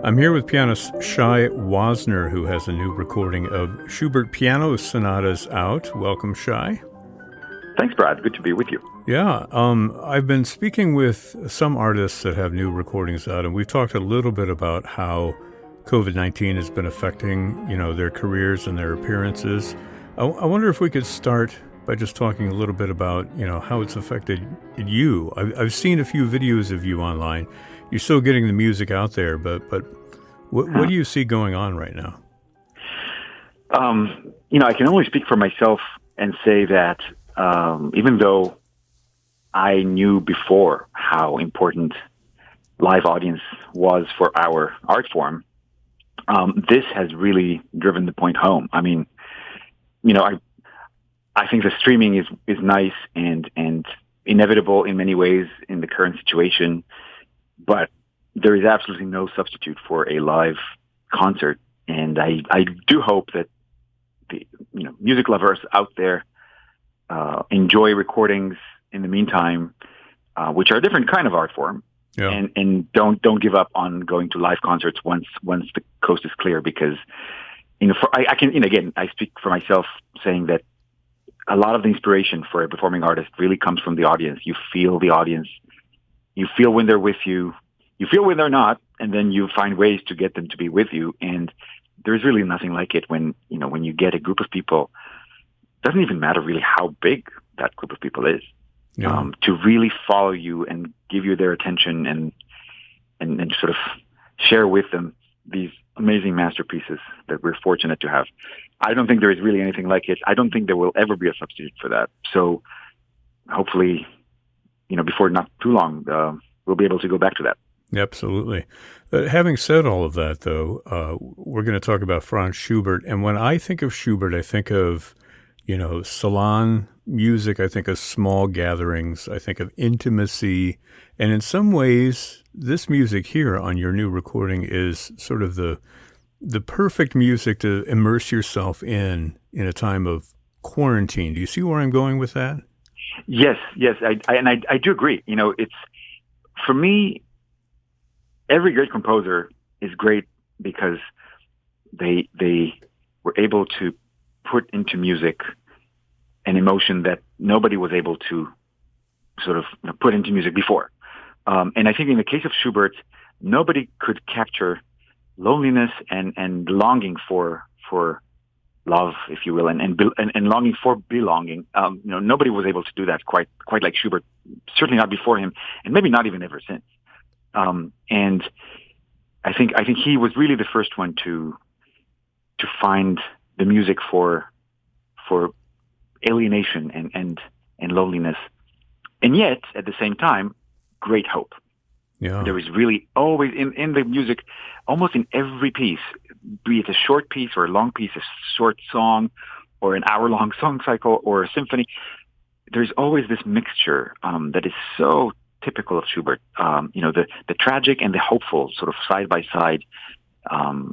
I'm here with pianist Shai Wosner, who has a new recording of Schubert Piano Sonatas out. Welcome, Shai. Thanks, Brad. Good to be with you. Yeah, I've been speaking with some artists that have new recordings out, and we've talked a little bit about how Covid-19 has been affecting, their careers and their appearances. I wonder if we could start by just talking a little bit about, how it's affected you. I've seen a few videos of you online. You're still getting the music out there, but what do you see going on right now? I can only speak for myself and say that even though I knew before how important live audience was for our art form, this has really driven the point home. I mean, I think the streaming is nice and inevitable in many ways in the current situation, but there is absolutely no substitute for a live concert. And I do hope that the music lovers out there enjoy recordings in the meantime, which are a different kind of art form. Yeah. And don't give up on going to live concerts once the coast is clear, because I speak for myself saying that a lot of the inspiration for a performing artist really comes from the audience. You feel the audience, you feel when they're with you, you feel when they're not, and then you find ways to get them to be with you. And there's really nothing like it when you get a group of people. It doesn't even matter really how big that group of people is. Yeah. To really follow you and give you their attention and sort of share with them these amazing masterpieces that we're fortunate to have. I don't think there is really anything like it. I don't think there will ever be a substitute for that. So hopefully, before not too long, we'll be able to go back to that. Absolutely. Having said all of that, though, we're going to talk about Franz Schubert. And when I think of Schubert, I think of salon music, I think of small gatherings, I think of intimacy. And in some ways, this music here on your new recording is sort of the perfect music to immerse yourself in a time of quarantine. Do you see where I'm going with that? Yes. I do agree. It's, for me, every great composer is great because they were able to put into music an emotion that nobody was able to sort of put into music before. And I think in the case of Schubert, nobody could capture loneliness and longing for love, if you will, and longing for belonging. Nobody was able to do that quite like Schubert, certainly not before him, and maybe not even ever since. And I think he was really the first one to find the music for alienation and loneliness, and yet at the same time, great hope. Yeah. There is really always in the music, almost in every piece, be it a short piece or a long piece, a short song or an hour-long song cycle or a symphony, there's always this mixture that is so typical of Schubert. The tragic and the hopeful sort of side by side,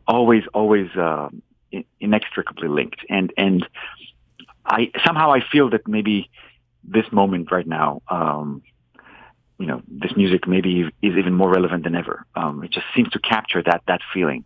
always inextricably linked. And I feel that maybe this moment right now, this music maybe is even more relevant than ever. It just seems to capture that feeling.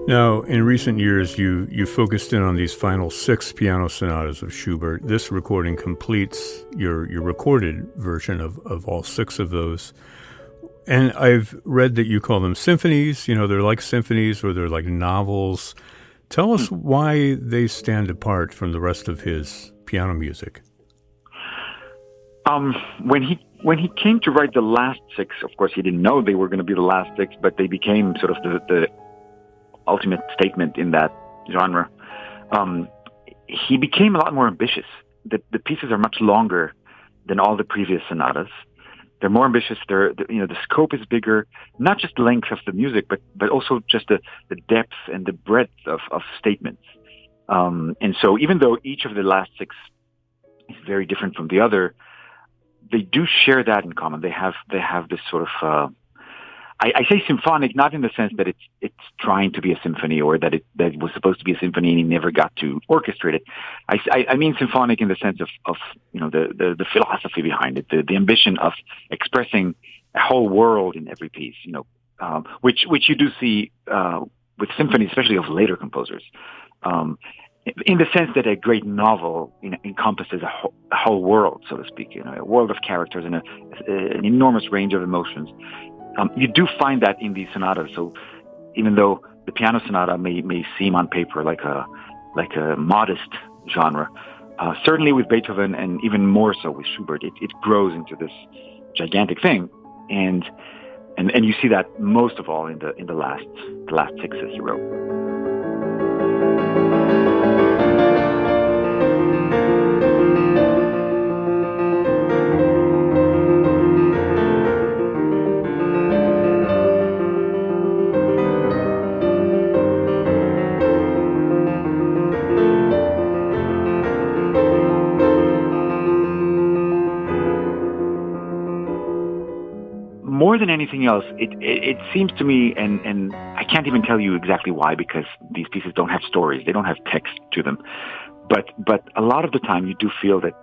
Now, in recent years, you focused in on these final 6 piano sonatas of Schubert. This recording completes your recorded version of all 6 of those. And I've read that you call them symphonies. They're like symphonies or they're like novels. Tell us why they stand apart from the rest of his piano music. When he came to write the last 6, of course, he didn't know they were going to be the last 6, but they became sort of the ultimate statement in that genre. He became a lot more ambitious. The pieces are much longer than all the previous sonatas. They're more ambitious. The scope is bigger, not just the length of the music, but also just the depth and the breadth of statements. And so even though each of the last 6 is very different from the other, they do share that in common. They have this sort of I say symphonic not in the sense that it's trying to be a symphony or that it was supposed to be a symphony and he never got to orchestrate it. I mean symphonic in the sense of the philosophy behind it, the ambition of expressing a whole world in every piece. Which you do see with symphonies, especially of later composers. In the sense that a great novel encompasses a whole world, so to speak, a world of characters and an enormous range of emotions. You do find that in these sonatas. So even though the piano sonata may seem on paper like a modest genre, certainly with Beethoven and even more so with Schubert, it grows into this gigantic thing, and you see that most of all in the last six that he wrote. More than anything else, it seems to me, and I can't even tell you exactly why, because these pieces don't have stories, they don't have text to them. But a lot of the time, you do feel that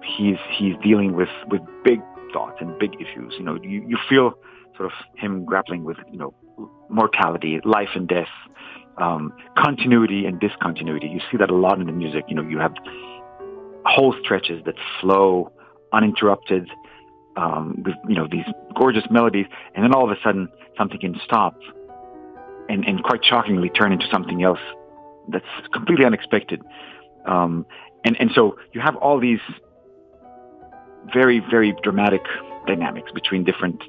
he's dealing with big thoughts and big issues. You feel sort of him grappling with mortality, life and death, continuity and discontinuity. You see that a lot in the music. You have whole stretches that flow uninterrupted. With these gorgeous melodies, and then all of a sudden something can stop and quite shockingly turn into something else that's completely unexpected. And so you have all these very, very dramatic dynamics between different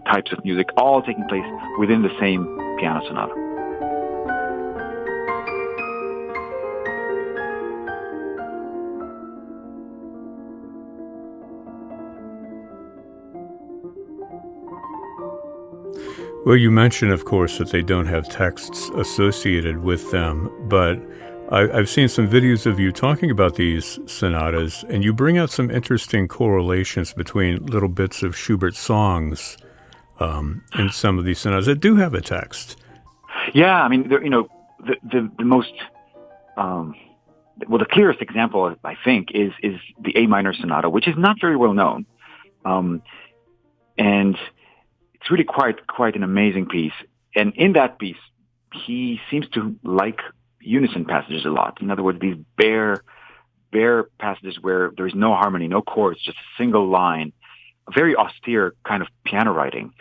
types of music, all taking place within the same piano sonata. Well, you mentioned, of course, that they don't have texts associated with them, but I've seen some videos of you talking about these sonatas, and you bring out some interesting correlations between little bits of Schubert songs in some of these sonatas that do have a text. Yeah, I mean, the most the clearest example, I think, is the A minor sonata, which is not very well known, and it's really quite an amazing piece. And in that piece, he seems to like unison passages a lot. In other words, these bare passages where there is no harmony, no chords, just a single line, a very austere kind of piano writing.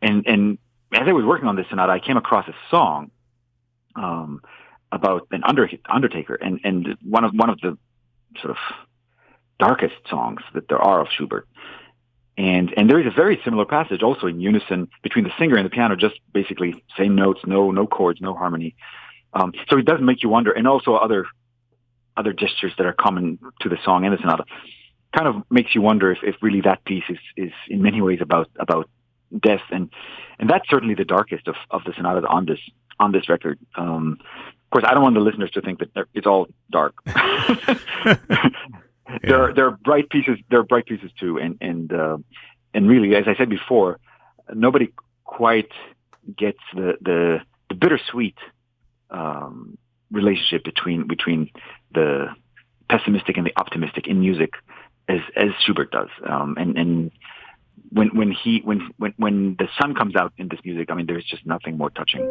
And as I was working on this sonata, I came across a song about an undertaker, and one of the sort of darkest songs that there are of Schubert. And there is a very similar passage also in unison between the singer and the piano, just basically same notes, no chords, no harmony. So it does make you wonder, and also other gestures that are common to the song and the sonata, kind of makes you wonder if really that piece is in many ways about death, and that's certainly the darkest of the sonatas on this record. Of course, I don't want the listeners to think that it's all dark. Yeah. There are bright pieces. There are bright pieces too, and really, as I said before, nobody quite gets the bittersweet relationship between the pessimistic and the optimistic in music as Schubert does. And when the sun comes out in this music, I mean, there's just nothing more touching.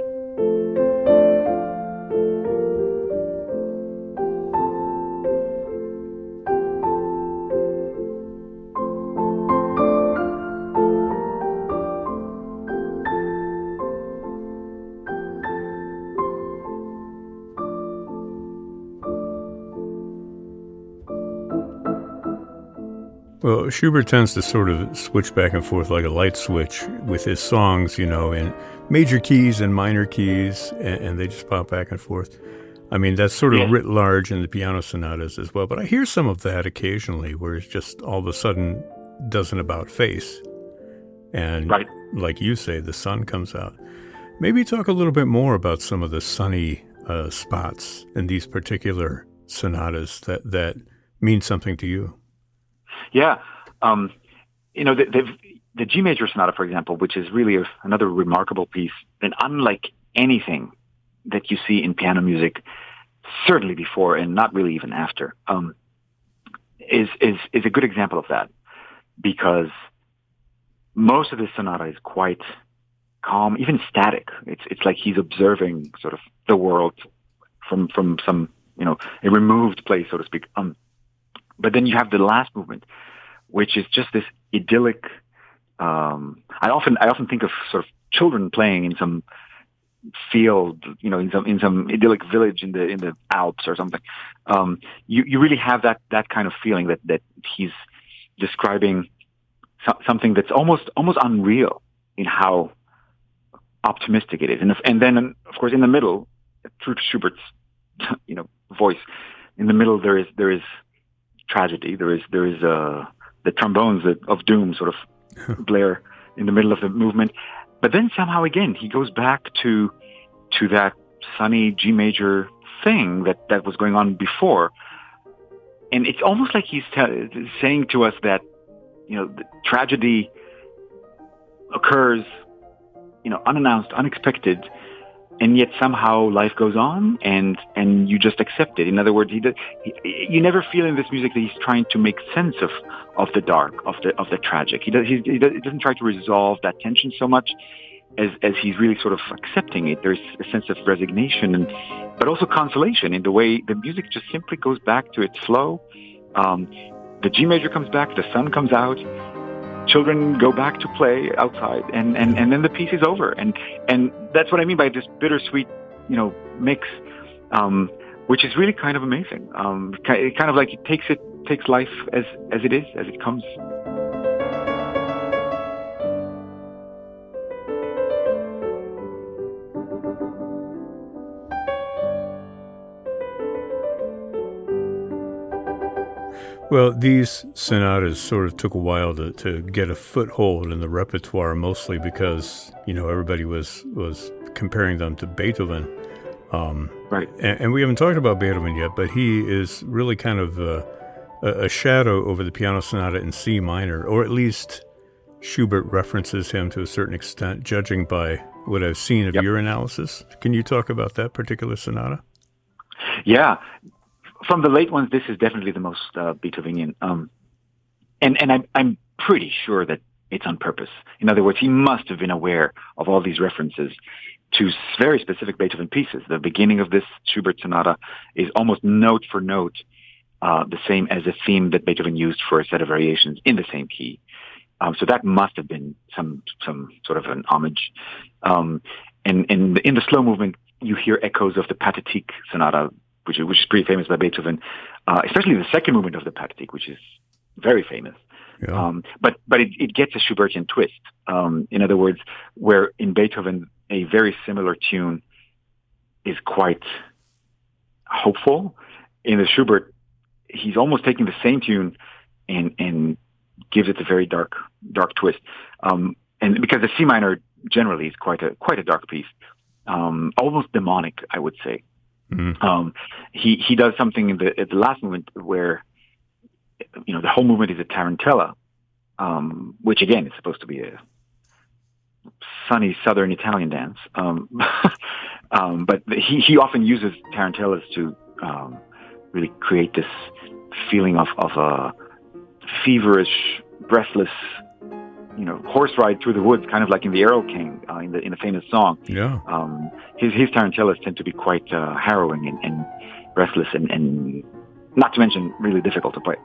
Well, Schubert tends to sort of switch back and forth like a light switch with his songs, in major keys and minor keys, and they just pop back and forth. I mean, that's sort of writ large in the piano sonatas as well, but I hear some of that occasionally where it's just all of a sudden does an about face. And right. Like you say, the sun comes out. Maybe talk a little bit more about some of the sunny spots in these particular sonatas that mean something to you. Yeah. the G major sonata, for example, which is really another remarkable piece, and unlike anything that you see in piano music, certainly before and not really even after, is a good example of that, because most of this sonata is quite calm, even static. It's like he's observing sort of the world from some a removed place, so to speak. But then you have the last movement, which is just this idyllic. I often think of sort of children playing in some field, in some idyllic village in the Alps or something. You really have that kind of feeling that he's describing something that's almost unreal in how optimistic it is. And then, of course, in the middle, through Schubert's voice, in the middle there is tragedy. There is the trombones of doom sort of blare in the middle of the movement. But then somehow again he goes back to that sunny G major thing that was going on before, and it's almost like he's saying to us that the tragedy occurs, unannounced, unexpected, and yet somehow life goes on, and you just accept it. In other words, you never feel in this music that he's trying to make sense of the dark, of the tragic. He doesn't try to resolve that tension so much as he's really sort of accepting it. There's a sense of resignation, but also consolation in the way the music just simply goes back to its flow. The G major comes back, the sun comes out, children go back to play outside, and then the piece is over. And that's what I mean by this bittersweet, mix, which is really kind of amazing. It kind of like it takes life as it is, as it comes. Well, these sonatas sort of took a while to get a foothold in the repertoire, mostly because, everybody was comparing them to Beethoven. Right. And we haven't talked about Beethoven yet, but he is really kind of a shadow over the Piano Sonata in C minor, or at least Schubert references him to a certain extent, judging by what I've seen of your analysis. Can you talk about that particular sonata? Yeah. From the late ones, this is definitely the most Beethovenian, and I'm pretty sure that it's on purpose. In other words, he must have been aware of all these references to very specific Beethoven pieces. The beginning of this Schubert sonata is almost note for note the same as a theme that Beethoven used for a set of variations in the same key. So that must have been some sort of an homage. And in the slow movement, you hear echoes of the Pathetique sonata, which is pretty famous by Beethoven, especially the second movement of the Pathetique, which is very famous. Yeah. But it gets a Schubertian twist. In other words, where in Beethoven a very similar tune is quite hopeful, in the Schubert he's almost taking the same tune and gives it a very dark twist. And because the C minor generally is quite a dark piece, almost demonic, I would say. Mm-hmm. He does something at the last movement where the whole movement is a tarantella, which again is supposed to be a sunny southern Italian dance. But he often uses tarantellas to really create this feeling of a feverish, breathless, horse ride through the woods, kind of like in the Arrow King, in the famous song. Yeah. His tarantellas tend to be quite harrowing and breathless, and not to mention really difficult to play.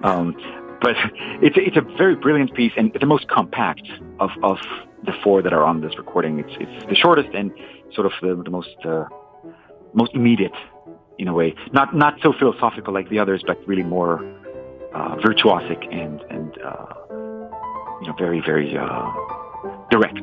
But it's a very brilliant piece, and the most compact of the four that are on this recording. It's the shortest and sort of the most immediate in a way. Not so philosophical like the others, but really more virtuosic and very, very direct.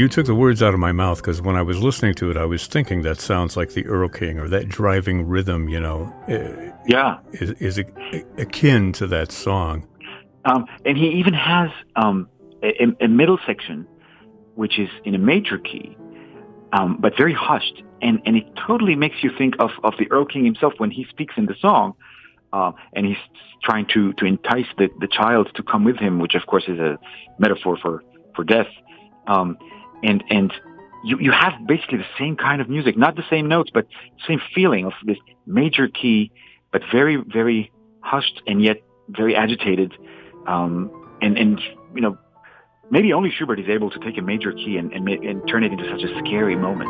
you took the words out of my mouth, because when I was listening to it, I was thinking that sounds like the Earl King, or that driving rhythm, Yeah. is akin to that song. And he even has a middle section, which is in a major key, but very hushed. And it totally makes you think of the Earl King himself when he speaks in the song. And he's trying to entice the child to come with him, which of course is a metaphor for death. And you have basically the same kind of music, not the same notes, but same feeling of this major key, but very, very hushed and yet very agitated. And maybe only Schubert is able to take a major key and turn it into such a scary moment.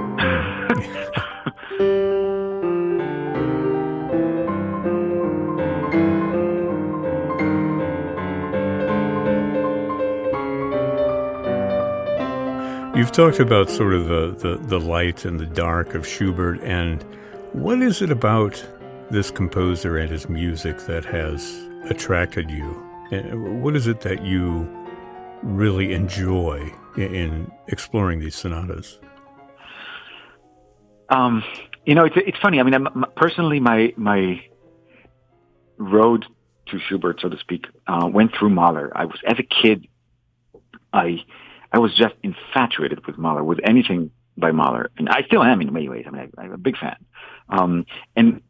You've talked about sort of the light and the dark of Schubert, and what is it about this composer and his music that has attracted you? What is it that you really enjoy in exploring these sonatas? It's funny. I mean, personally, my road to Schubert, so to speak, went through Mahler. As a kid, I was just infatuated with Mahler, with anything by Mahler, and I still am in many ways. I mean, I'm a big fan. And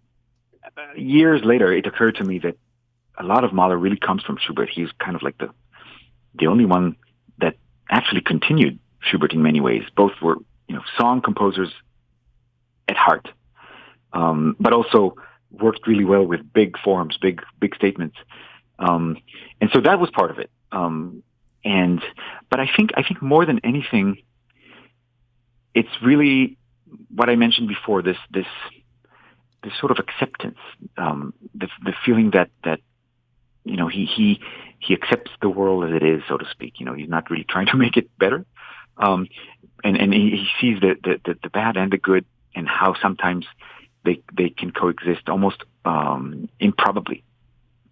years later, it occurred to me that a lot of Mahler really comes from Schubert. He's kind of like the only one that actually continued Schubert in many ways. Both were, song composers at heart, but also worked really well with big forms, big statements. And so that was part of it. But I think more than anything, it's really what I mentioned before, this sort of acceptance, the feeling that he accepts the world as it is, so to speak. He's not really trying to make it better, and he sees the bad and the good, and how sometimes they can coexist almost improbably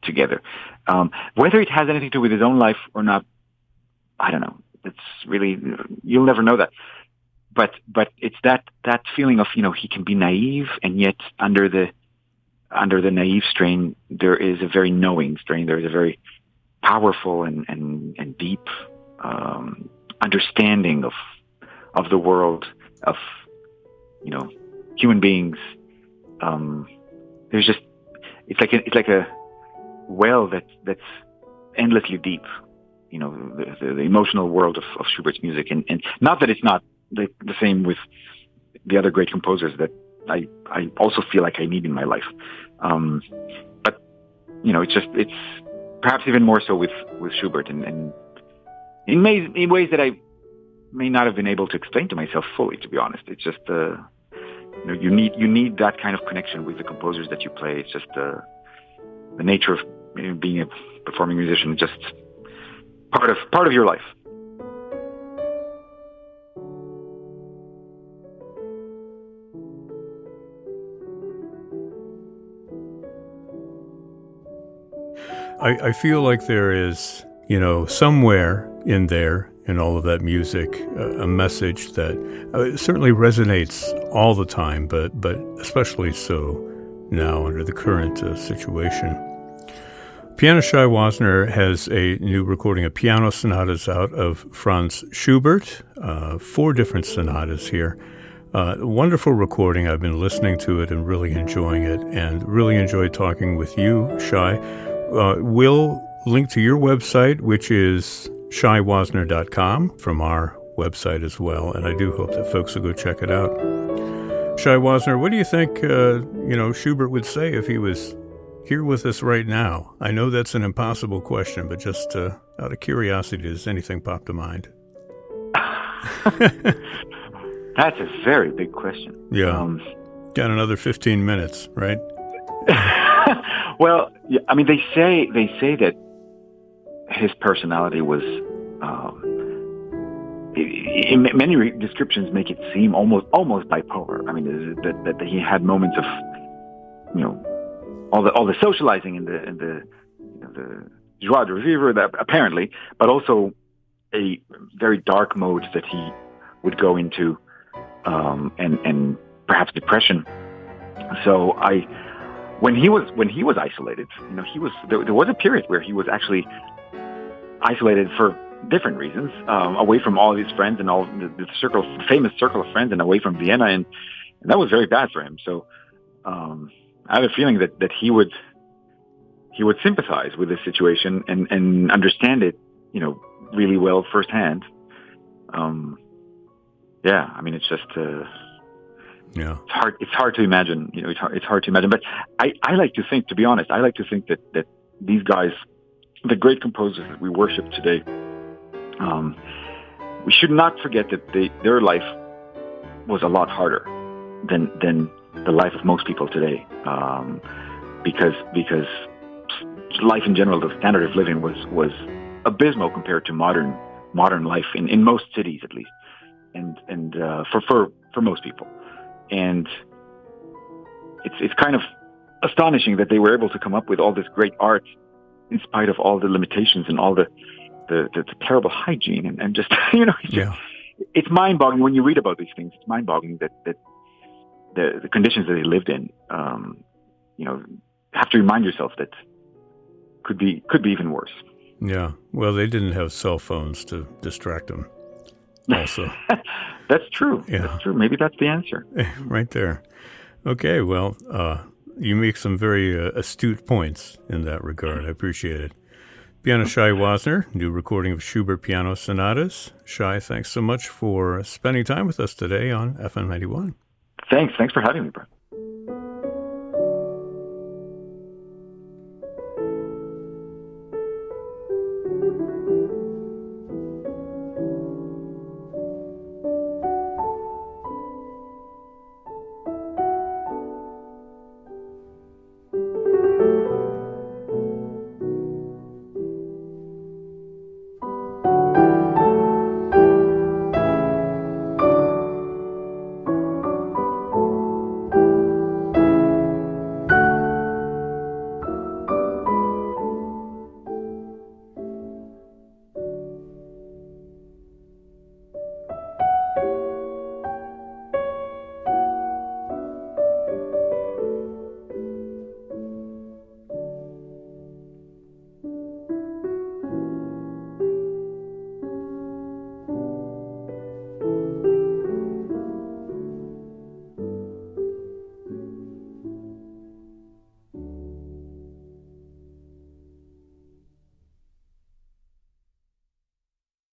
together. Whether it has anything to do with his own life or not, I don't know. It's really, you'll never know that. But it's that feeling of, he can be naive, and yet under the naive strain, there is a very knowing strain. There is a very powerful and deep understanding of the world, of human beings. There's just it's like a well that's endlessly deep. The emotional world of Schubert's music, and not that it's not the same with the other great composers that I also feel like I need in my life. But it's perhaps even more so with Schubert, and in ways that I may not have been able to explain to myself fully, to be honest. It's just you need that kind of connection with the composers that you play. It's just the nature of being a performing musician, just part of your life. I feel like there is, somewhere in there, in all of that music, a message that certainly resonates all the time, but especially so now under the current situation. Pianist Shai Wosner has a new recording of Piano Sonatas out of Franz Schubert, 4 different sonatas here. Wonderful recording. I've been listening to it and really enjoying it, and really enjoyed talking with you, Shai. We'll link to your website, which is shaiwosner.com, from our website as well, and I do hope that folks will go check it out. Shai Wosner, what do you think, Schubert would say if he was here with us right now? I know that's an impossible question, but just out of curiosity, does anything pop to mind? That's a very big question. Yeah. Got another 15 minutes, right? Well, I mean, they say that his personality was, in many descriptions, make it seem almost bipolar. I mean, that he had moments of, all the socializing and the joie de vivre, apparently, but also a very dark mode that he would go into and perhaps depression. So when he was isolated, there was a period where he was actually isolated for different reasons, away from all of his friends and all the famous circle of friends, and away from Vienna, and that was very bad for him. So I have a feeling that he would sympathize with this situation and understand it, really well firsthand. It's just it's hard to imagine. It's hard to imagine. But I like to think, to be honest, that these guys, the great composers that we worship today, we should not forget that their life was a lot harder than the life of most people today, because life in general, the standard of living was abysmal compared to modern life in most cities, at least, and for most people. And it's kind of astonishing that they were able to come up with all this great art in spite of all the limitations and all the terrible hygiene and just it's mind-boggling when you read about these things. It's mind-boggling that the conditions that they lived in, have to remind yourself that could be even worse. Yeah. Well, they didn't have cell phones to distract them. Also, that's true. Yeah. That's true. Maybe that's the answer. Right there. Okay. Well, you make some very astute points in that regard. I appreciate it. Pianist Shai Wosner, new recording of Schubert Piano Sonatas. Shai, thanks so much for spending time with us today on FM 91. Thanks for having me, Brett.